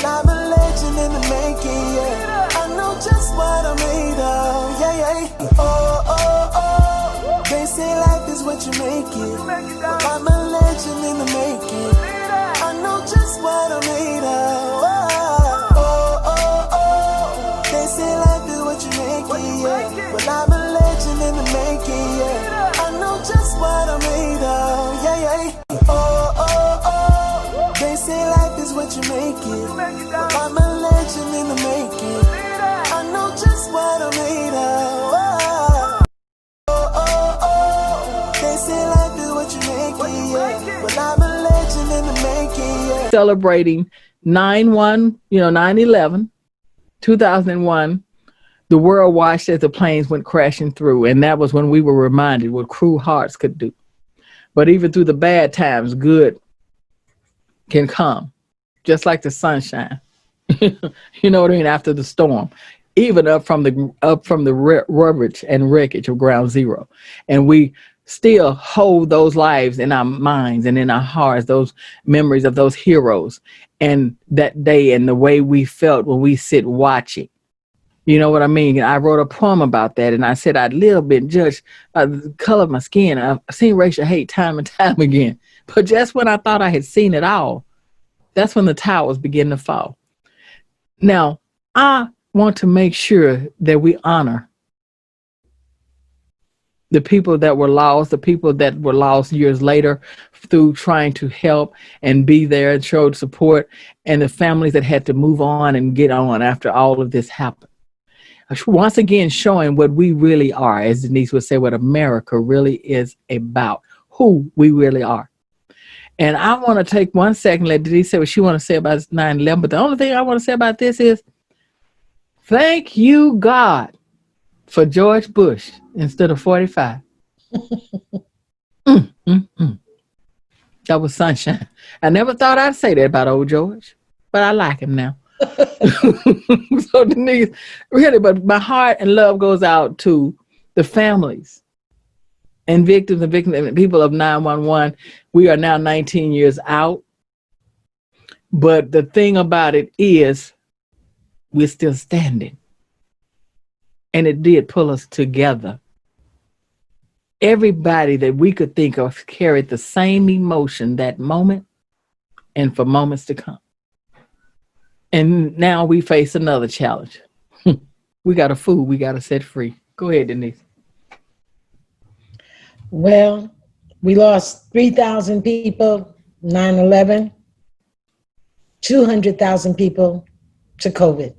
but I'm a legend in the making, yeah. I know just what I'm made of, yeah, yeah. Oh, oh, oh, they say life is what you make it, but I'm a legend in the making. I know just what I'm made of, oh, oh, oh, they say life is what you make it, yeah. But I'm a legend in the making, yeah. I know just what I'm made of, yeah, yeah. Oh, oh, oh, they say life is what you make it, but I'm a legend in the making. I know just what I'm made of, oh, oh, oh, they say life is what you make it, yeah. But I'm a legend in the making, yeah. Celebrating 9/11, 2001, the world watched as the planes went crashing through, and that was when we were reminded what cruel hearts could do. But even through the bad times, good can come, just like the sunshine. You know what I mean? After the storm, even up from the rubbish and wreckage of Ground Zero, and we still hold those lives in our minds and in our hearts, those memories of those heroes and that day and the way we felt when we sit watching. You know what I mean? I wrote a poem about that, and I said I'd little been judged by the color of my skin. I've seen racial hate time and time again. But just when I thought I had seen it all, that's when the towers begin to fall. Now, I want to make sure that we honor the people that were lost, the people that were lost years later through trying to help and be there and showed support, and the families that had to move on and get on after all of this happened. Once again, showing what we really are, as Denise would say, what America really is about, who we really are. And I want to take 1 second, let Denise say what she wants to say about 9/11. But the only thing I want to say about this is, thank you, God, for George Bush instead of 45. That was sunshine. I never thought I'd say that about old George, but I like him now. So Denise, really, but my heart and love goes out to the families and victims and people of 9/11. We are now 19 years out. But the thing about it is we're still standing. And it did pull us together. Everybody that we could think of carried the same emotion that moment and for moments to come. And now we face another challenge. We got a food we got to set free. Go ahead, Denise. Well, we lost 3,000 people, 9/11, 200,000 people to COVID.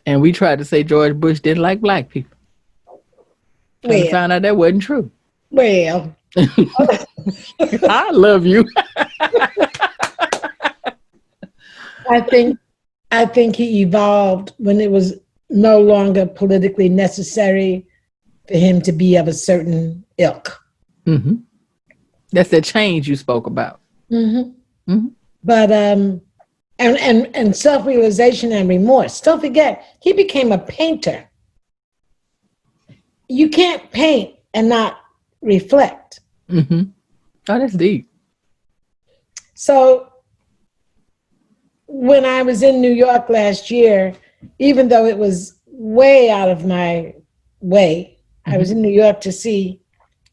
And we tried to say George Bush didn't like black people. And we found out that wasn't true. Well, I love you. I think he evolved when it was no longer politically necessary for him to be of a certain ilk. Mm-hmm. That's the change you spoke about. Mm-hmm. Mm-hmm. But and self-realization and remorse. Don't forget, he became a painter. You can't paint and not reflect. Mm-hmm. Oh, that's deep. So when I was in New York last year, even though it was way out of my way, I was in New York to see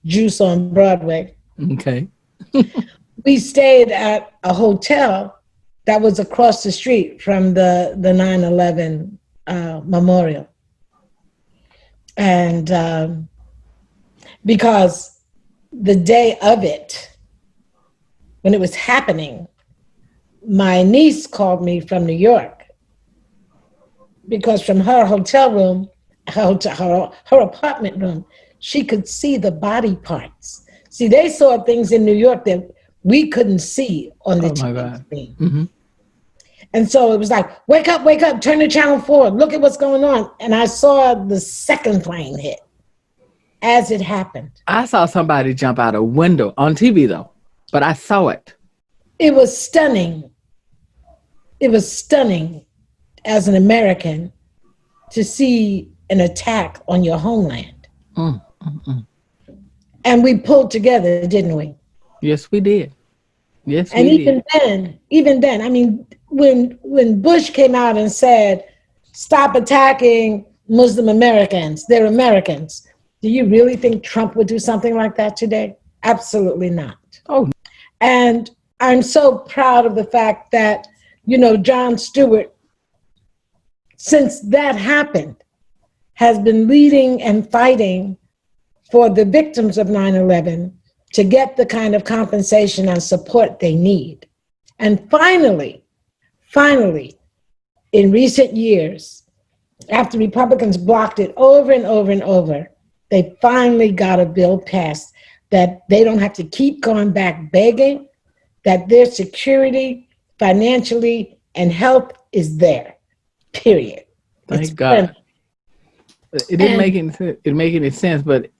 Juice on Broadway. Okay. We stayed at a hotel that was across the street from the 9/11 memorial. And because the day of it, when it was happening, my niece called me from New York because from her hotel room, her apartment room, she could see the body parts. See, they saw things in New York that we couldn't see on the TV screen. Mm-hmm. And so it was like, wake up, turn to channel 4, look at what's going on. And I saw the second plane hit as it happened. I saw somebody jump out a window on TV though, but I saw it. It was stunning. It was stunning as an American to see an attack on your homeland. And we pulled together, didn't we? Yes, we did. Yes, And we did. even then, I mean, when Bush came out and said, "Stop attacking Muslim Americans, they're Americans," do you really think Trump would do something like that today? Absolutely not. Oh, And I'm so proud of the fact that, Jon Stewart, since that happened, has been leading and fighting for the victims of 9/11 to get the kind of compensation and support they need. And finally, in recent years, after Republicans blocked it over and over and over, they finally got a bill passed that they don't have to keep going back begging, that their security, financially, and health is there, period. thank God. It didn't make any sense, but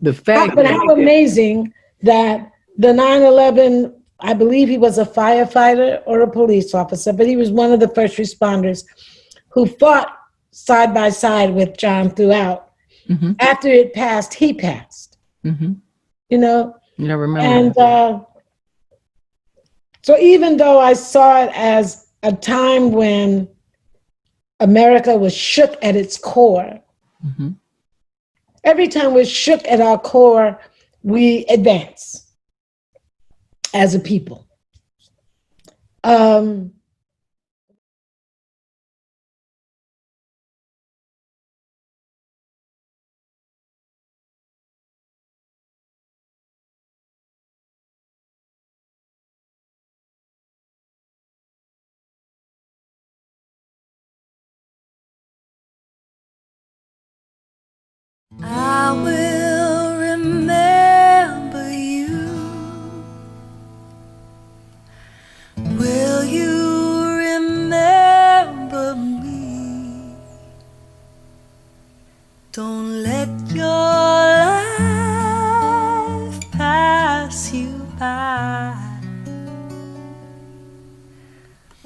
the fact But how amazing that the 9/11, I believe he was a firefighter or a police officer, but he was one of the first responders who fought side by side with John throughout. Mm-hmm. After it passed, he passed. Mm-hmm. Yeah, I remember. And so even though I saw it as a time when America was shook at its core, mm-hmm. every time we're shook at our core, we advance as a people. I will remember you. Will you remember me? Don't let your life pass you by.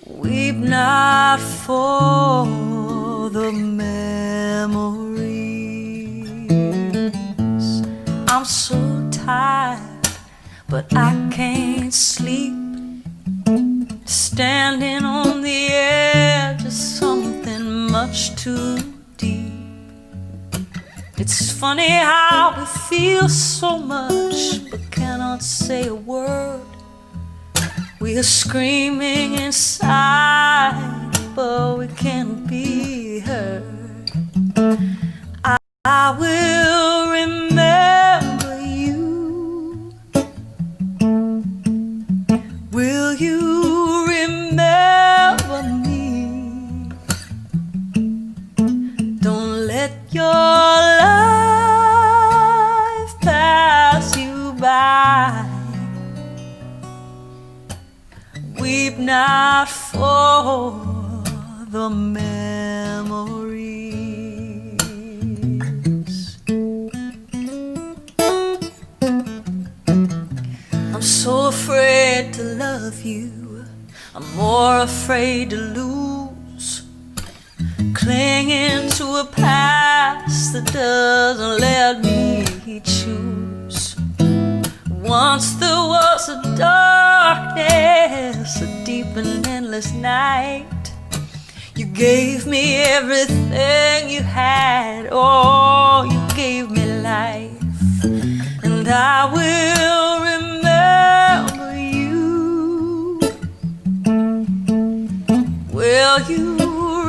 Weep not for the memories. I'm so tired, but I can't sleep. Standing on the edge of something much too deep. It's funny how we feel so much but cannot say a word. We are screaming inside, but we can't be heard. I will remember you. Will you remember me? Don't let your life pass you by. Weep not for the memories. I'm so afraid to love you. I'm more afraid to lose. Clinging to a past that doesn't let me choose. Once there was a darkness, a deep and endless night. You gave me everything you had. Oh, you gave me life. And I will remember you. Will you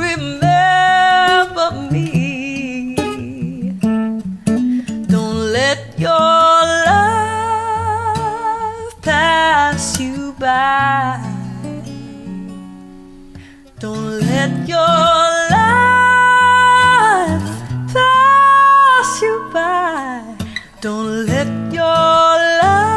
remember me? Don't let your life pass you by. Don't let your life pass you by. Don't let your life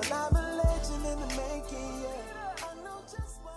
Well, I'm